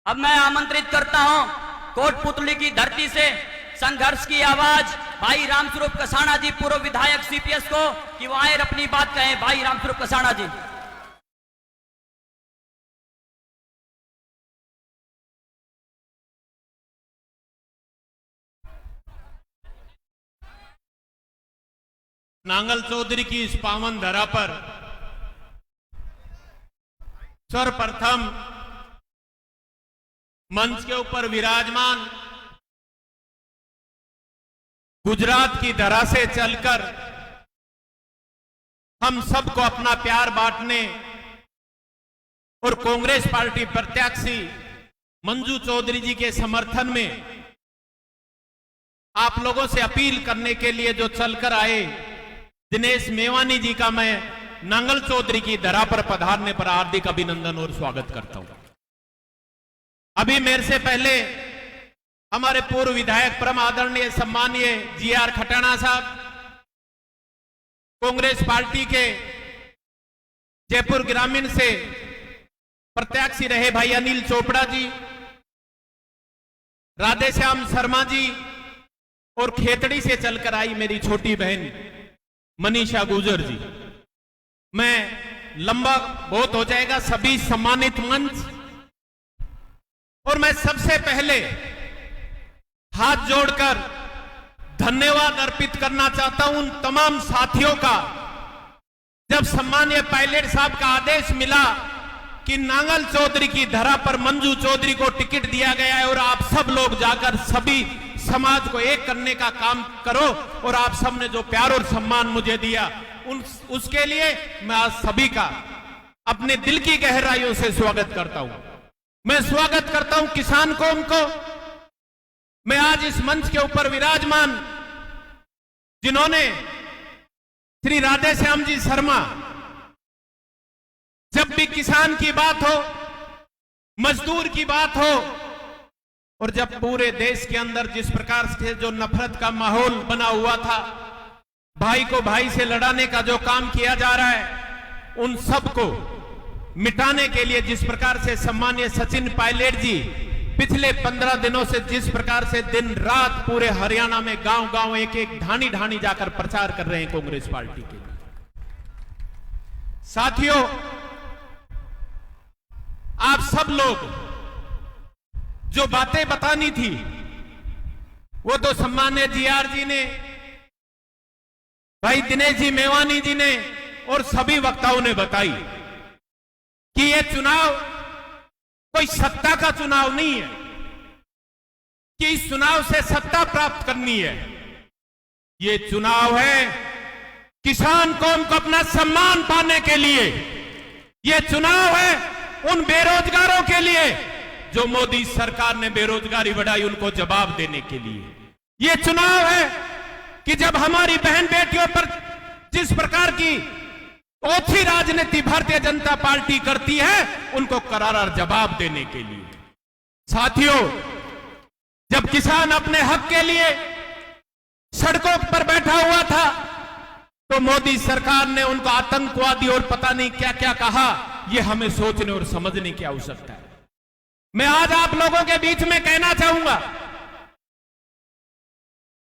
अब मैं आमंत्रित करता हूं कोटपुतली की धरती से संघर्ष की आवाज भाई रामस्वरूप कसाना जी, पूर्व विधायक सीपीएस को, कि वो आए और अपनी बात कहें। भाई रामस्वरूप कसाना जी। नांगल चौधरी की इस पावन धरा पर सर्वप्रथम मंच के ऊपर विराजमान गुजरात की धरा से चलकर हम सबको अपना प्यार बांटने और कांग्रेस पार्टी प्रत्याशी मंजू चौधरी जी के समर्थन में आप लोगों से अपील करने के लिए जो चलकर आए दिनेश मेवानी जी का मैं नांगल चौधरी की धरा पर पधारने पर हार्दिक अभिनंदन और स्वागत करता हूं। अभी मेरे से पहले हमारे पूर्व विधायक परम आदरणीय सम्मानीय जीआर खटाना साहब, कांग्रेस पार्टी के जयपुर ग्रामीण से प्रत्याशी रहे भाई अनिल चोपड़ा जी, राधेश्याम शर्मा जी और खेतड़ी से चलकर आई मेरी छोटी बहन मनीषा गुजर जी। मैं लंबा बहुत हो जाएगा, सभी सम्मानित मंच, और मैं सबसे पहले हाथ जोड़कर धन्यवाद अर्पित करना चाहता हूं उन तमाम साथियों का। जब सम्मानीय पायलट साहब का आदेश मिला कि नांगल चौधरी की धरा पर मंजू चौधरी को टिकट दिया गया है और आप सब लोग जाकर सभी समाज को एक करने का काम करो, और आप सबने जो प्यार और सम्मान मुझे दिया उसके लिए मैं आज सभी का अपने दिल की गहराइयों से स्वागत करता हूं। मैं स्वागत करता हूं किसान कौम को। मैं आज इस मंच के ऊपर विराजमान जिन्होंने श्री राधेश्याम जी शर्मा, जब भी किसान की बात हो, मजदूर की बात हो, और जब पूरे देश के अंदर जिस प्रकार से जो नफरत का माहौल बना हुआ था, भाई को भाई से लड़ाने का जो काम किया जा रहा है, उन सब को मिटाने के लिए जिस प्रकार से सम्मानीय सचिन पायलट जी पिछले 15 दिनों से जिस प्रकार से दिन रात पूरे हरियाणा में गांव गांव एक एक ढाणी ढाणी जाकर प्रचार कर रहे हैं कांग्रेस पार्टी के। साथियों, आप सब लोग जो बातें बतानी थी वो तो सम्मान्य जीआर जी ने, भाई दिनेश जी मेवानी जी ने और सभी वक्ताओं ने बताई कि ये चुनाव कोई सत्ता का चुनाव नहीं है कि इस चुनाव से सत्ता प्राप्त करनी है। ये चुनाव है किसान कौम को अपना सम्मान पाने के लिए। ये चुनाव है उन बेरोजगारों के लिए जो मोदी सरकार ने बेरोजगारी बढ़ाई, उनको जवाब देने के लिए। ये चुनाव है कि जब हमारी बहन बेटियों पर जिस प्रकार की ओछी राजनीति भारतीय जनता पार्टी करती है, उनको करारा जवाब देने के लिए। साथियों, जब किसान अपने हक के लिए सड़कों पर बैठा हुआ था तो मोदी सरकार ने उनको आतंकवादी और पता नहीं क्या क्या कहा, यह हमें सोचने और समझने की आवश्यकता है। मैं आज आप लोगों के बीच में कहना चाहूंगा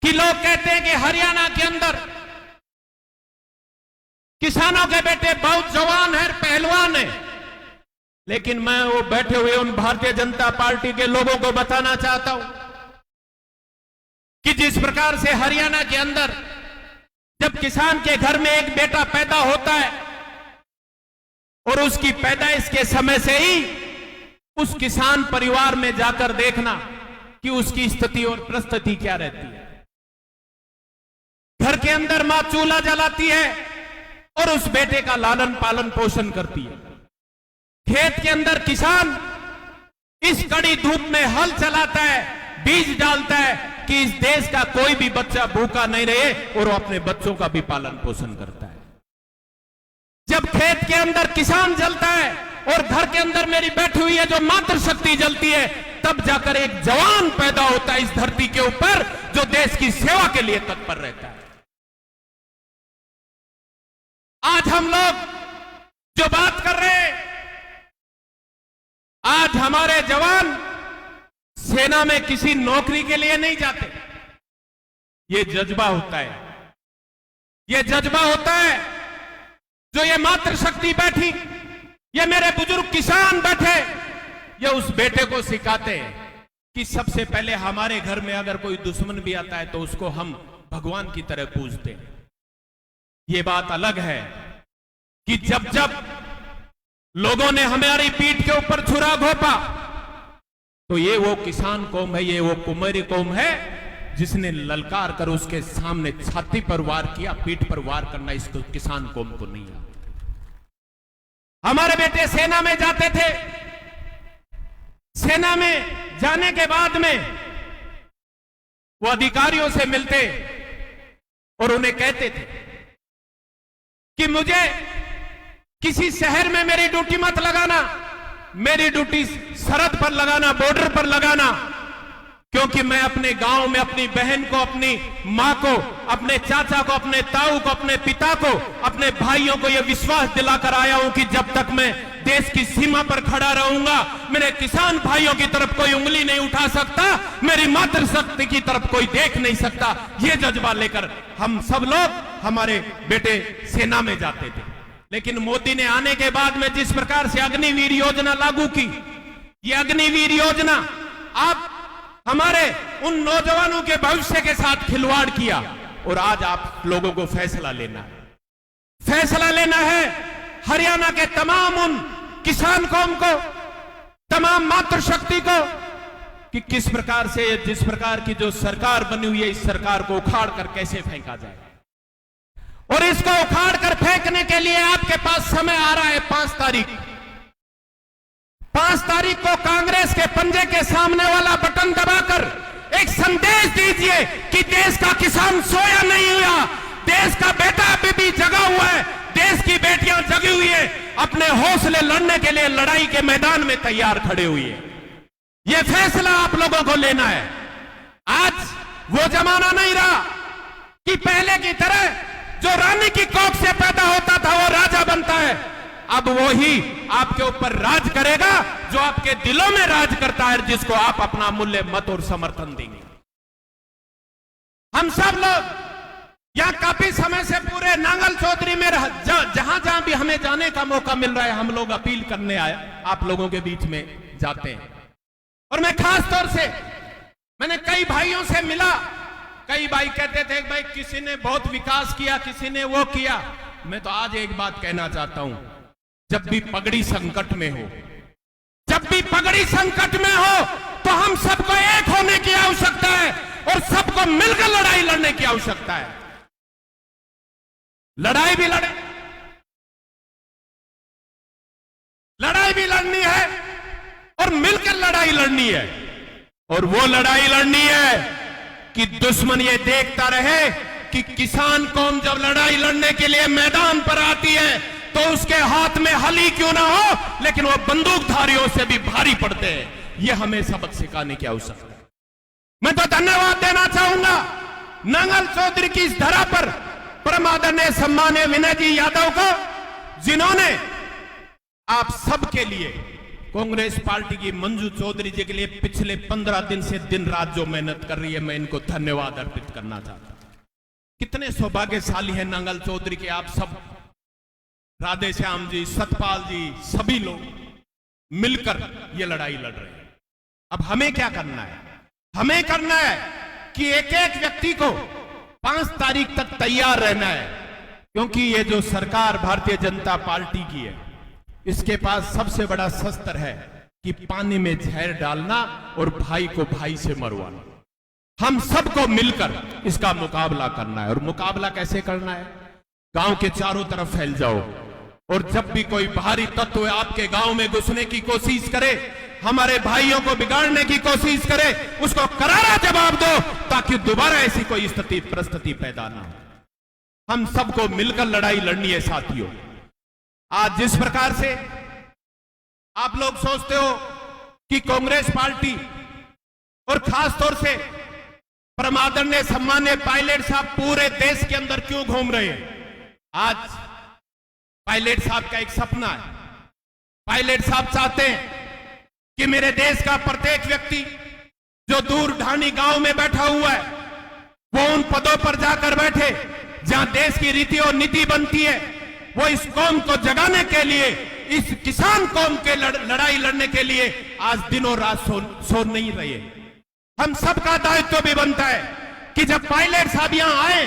कि लोग कहते हैं कि हरियाणा के अंदर किसानों के बेटे बहुत जवान है, पहलवान है, लेकिन मैं वो बैठे हुए उन भारतीय जनता पार्टी के लोगों को बताना चाहता हूं कि जिस प्रकार से हरियाणा के अंदर जब किसान के घर में एक बेटा पैदा होता है और उसकी पैदाइश के समय से ही उस किसान परिवार में जाकर देखना कि उसकी स्थिति और परिस्थिति क्या रहती है। घर के अंदर मां चूल्हा जलाती है और उस बेटे का लालन पालन पोषण करती है। खेत के अंदर किसान इस कड़ी धूप में हल चलाता है, बीज डालता है कि इस देश का कोई भी बच्चा भूखा नहीं रहे, और वो अपने बच्चों का भी पालन पोषण करता है। जब खेत के अंदर किसान जलता है और घर के अंदर मेरी बैठी हुई है जो मातृशक्ति जलती है, तब जाकर एक जवान पैदा होता है इस धरती के ऊपर जो देश की सेवा के लिए तत्पर रहता है। आज हम लोग जो बात कर रहे हैं, आज हमारे जवान सेना में किसी नौकरी के लिए नहीं जाते। ये जज्बा होता है, ये जज्बा होता है जो ये मातृशक्ति बैठी, ये मेरे बुजुर्ग किसान बैठे, ये उस बेटे को सिखाते हैं कि सबसे पहले हमारे घर में अगर कोई दुश्मन भी आता है तो उसको हम भगवान की तरह पूजते हैं। ये बात अलग है कि जब जब लोगों ने हमारी पीठ के ऊपर छुरा घोंपा तो ये वो किसान कौम है, ये वो कुमेरी कौम है जिसने ललकार कर उसके सामने छाती पर वार किया, पीठ पर वार करना इसको किसान कौम को नहीं आता। हमारे बेटे सेना में जाते थे, सेना में जाने के बाद में वो अधिकारियों से मिलते और उन्हें कहते थे कि मुझे किसी शहर में मेरी ड्यूटी मत लगाना, मेरी ड्यूटी सरहद पर लगाना, बॉर्डर पर लगाना, क्योंकि मैं अपने गांव में अपनी बहन को, अपनी मां को, अपने चाचा को, अपने ताऊ को, अपने पिता को, अपने भाइयों को यह विश्वास दिलाकर आया हूं कि जब तक मैं देश की सीमा पर खड़ा रहूंगा मेरे किसान भाइयों की तरफ कोई उंगली नहीं उठा सकता, मेरी मातृशक्ति की तरफ कोई देख नहीं सकता। यह जज्बा लेकर हम सब लोग, हमारे बेटे सेना में जाते थे। लेकिन मोदी ने आने के बाद में जिस प्रकार से अग्निवीर योजना लागू की, यह अग्निवीर योजना आप हमारे उन नौजवानों के भविष्य के साथ खिलवाड़ किया और आज आप लोगों को फैसला लेना है, फैसला लेना है हरियाणा के तमाम उन किसान कौम को, तमाम मातृशक्ति को, कि किस प्रकार से जिस प्रकार की जो सरकार बनी हुई है इस सरकार को उखाड़ कर कैसे फेंका जाए। और इसको उखाड़ कर फेंकने के लिए आपके पास समय आ रहा है 5 तारीख। 5 तारीख को कांग्रेस के पंजे के सामने वाला बटन दबाकर एक संदेश दीजिए कि देश का किसान सोया नहीं हुआ, देश का बेटा अभी भी जगा हुआ है, देश की बेटियां जगी हुई है, अपने हौसले लड़ने के लिए लड़ाई के मैदान में तैयार खड़े हुई है। यह फैसला आप लोगों को लेना है। आज वो जमाना नहीं रहा कि पहले की तरह जो रानी की कोख से पैदा होता था वो राजा बनता है। अब वो ही आपके ऊपर राज करेगा जो आपके दिलों में राज करता है, जिसको आप अपना मूल्य मत और समर्थन देंगे। हम सब लोग यहां काफी समय से पूरे नांगल चौधरी में जहां जहां भी हमें जाने का मौका मिल रहा है हम लोग अपील करने आए, आप लोगों के बीच में जाते हैं। और मैं खास तौर से मैंने कई भाइयों से मिला, कई भाई कहते थे भाई किसी ने बहुत विकास किया, किसी ने वो किया। मैं तो आज एक बात कहना चाहता हूं, जब भी पगड़ी संकट में हो, जब भी पगड़ी संकट में हो तो हम सबको एक होने की आवश्यकता है और सबको मिलकर लड़ाई लड़ने की आवश्यकता है। लड़ाई भी लड़नी है और मिलकर लड़ाई लड़नी है। और वो लड़ाई लड़नी है कि दुश्मन ये देखता रहे कि किसान कौम जब लड़ाई लड़ने के लिए मैदान पर आती है तो उसके हाथ में हली क्यों ना हो, लेकिन वो बंदूकधारियों से भी भारी पड़ते हैं। ये हमें सबक सिखाने की आवश्यकता है। मैं तो धन्यवाद देना चाहूंगा नांगल चौधरी की इस धरा पर परम आदरणीय सम्मानीय विनय जी यादव को, जिन्होंने आप सबके लिए, कांग्रेस पार्टी की मंजू चौधरी जी के लिए पिछले 15 दिन से दिन रात जो मेहनत कर रही है, मैं इनको धन्यवाद अर्पित करना चाहता हूं। कितने सौभाग्यशाली हैं नांगल चौधरी के आप सब, राधे श्याम जी, सतपाल जी, सभी लोग मिलकर ये लड़ाई लड़ रहे हैं। अब हमें क्या करना है? हमें करना है कि एक एक व्यक्ति को 5 तारीख तक तैयार रहना है, क्योंकि ये जो सरकार भारतीय जनता पार्टी की है इसके पास सबसे बड़ा शस्त्र है कि पानी में जहर डालना और भाई को भाई से मरवाना। हम सबको मिलकर इसका मुकाबला करना है। और मुकाबला कैसे करना है? गांव के चारों तरफ फैल जाओ और जब भी कोई बाहरी तत्व आपके गांव में घुसने की कोशिश करे, हमारे भाइयों को बिगाड़ने की कोशिश करे, उसको करारा जवाब दो ताकि दोबारा ऐसी कोई परिस्थिति पैदा ना हो। हम सबको मिलकर लड़ाई लड़नी है साथियों। आज जिस प्रकार से आप लोग सोचते हो कि कांग्रेस पार्टी और खास तौर से परम आदरणीय सम्मानीय पायलट साहब पूरे देश के अंदर क्यों घूम रहे हैं, आज पायलट साहब का एक सपना है। पायलट साहब चाहते हैं कि मेरे देश का प्रत्येक व्यक्ति जो दूर ढानी गांव में बैठा हुआ है, वो उन पदों पर जाकर बैठे जहां देश की रीति और नीति बनती है। वो इस कौम को जगाने के लिए, इस किसान कौम के लड़ाई लड़ने के लिए आज दिनों रात सो नहीं रहे। हम सबका दायित्व भी बनता है कि जब पायलट साहब यहां आए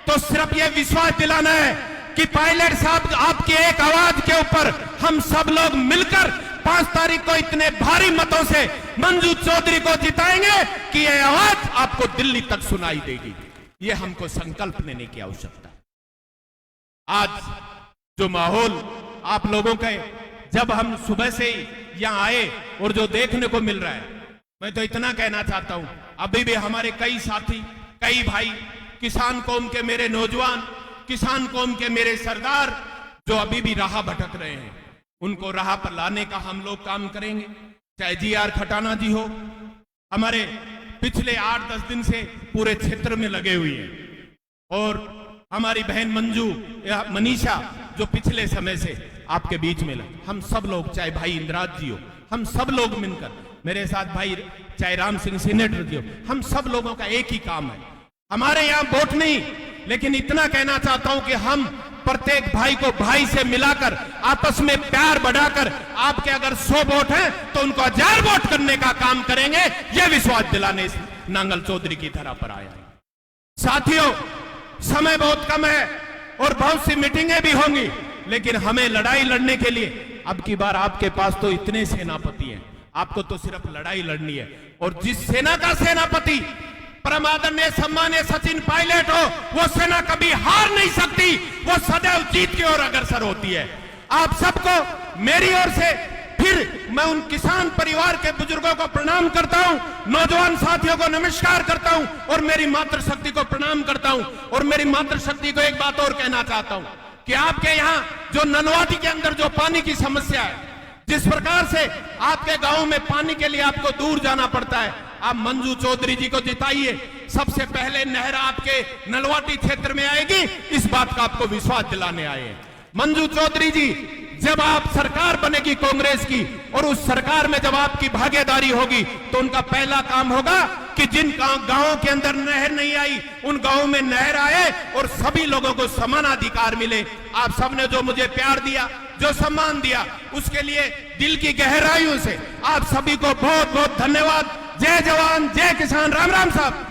तो सिर्फ ये विश्वास दिलाना है कि पायलट साहब आपकी एक आवाज के ऊपर हम सब लोग मिलकर 5 तारीख को इतने भारी मतों से मंजू चौधरी को जिताएंगे कि यह आवाज आपको दिल्ली तक सुनाई देगी। ये हमको संकल्प लेने की आवश्यकता है। आज जो माहौल आप लोगों का, जब हम सुबह से ही यहां आए और जो देखने को मिल रहा है, मैं तो इतना कहना चाहता हूं, अभी भी हमारे कई साथी, कई भाई, किसान कौम के मेरे नौजवान, किसान कौम के मेरे सरदार जो अभी भी राह भटक रहे हैं, उनको राह पर लाने का हम लोग काम करेंगे। चाहे GR खटाना जी हो, हमारे पिछले 8-10 दिन से पूरे क्षेत्र में लगे हुए हैं, और हमारी बहन मंजू या मनीषा जो पिछले समय से आपके बीच में लगे, हम सब लोग, चाहे भाई इंद्राज जी हो, हम सब लोग मिलकर, मेरे साथ भाई चाहे राम सिंह सीनेटर जी हो, हम सब लोगों का एक ही काम है। हमारे यहां वोट नहीं, लेकिन इतना कहना चाहता हूं कि हम प्रत्येक भाई को भाई से मिलाकर आपस में प्यार बढ़ाकर, आपके अगर 100 वोट हैं तो उनको 1000 वोट करने का काम करेंगे। यह विश्वास दिलाने नांगल चौधरी की धरा पर आया है। साथियों, समय बहुत कम है और बहुत सी मीटिंगें भी होंगी, लेकिन हमें लड़ाई लड़ने के लिए अब की बार आपके पास तो इतने सेनापति हैं, आपको तो सिर्फ लड़ाई लड़नी है। और जिस सेना का सेनापति परम आदरणीय सम्मानीय सचिन पायलट हो, वो सेना कभी हार नहीं सकती, वो सदैव जीत की ओर अग्रसर होती है। आप सबको मेरी ओर से फिर मैं उन किसान परिवार के बुजुर्गों को प्रणाम करता हूं, नौजवान साथियों को नमस्कार करता हूं और मेरी मातृशक्ति को प्रणाम करता हूं। और मेरी मातृशक्ति को एक बात और कहना चाहता हूं कि आपके यहां जो ननवाटी के अंदर जो पानी की समस्या है, जिस प्रकार से आपके गांव में पानी के लिए आपको दूर जाना पड़ता है, आप मंजू चौधरी जी को जिताइए। सबसे पहले नहर आपके नलवाटी क्षेत्र में आएगी, इस बात का आपको विश्वास दिलाने आए हैं। मंजू चौधरी जी, जब आप सरकार बनेगी कांग्रेस की, और उस सरकार में जब आपकी भागीदारी होगी, तो उनका पहला काम होगा कि जिन गांवों के अंदर नहर नहीं आई, उन गांवों में नहर आए और सभी लोगों को समान अधिकार मिले। आप सबने जो मुझे प्यार दिया, जो सम्मान दिया, उसके लिए दिल की गहराइयों से आप सभी को बहुत बहुत धन्यवाद। जय जवान, जय किसान, राम राम साहब।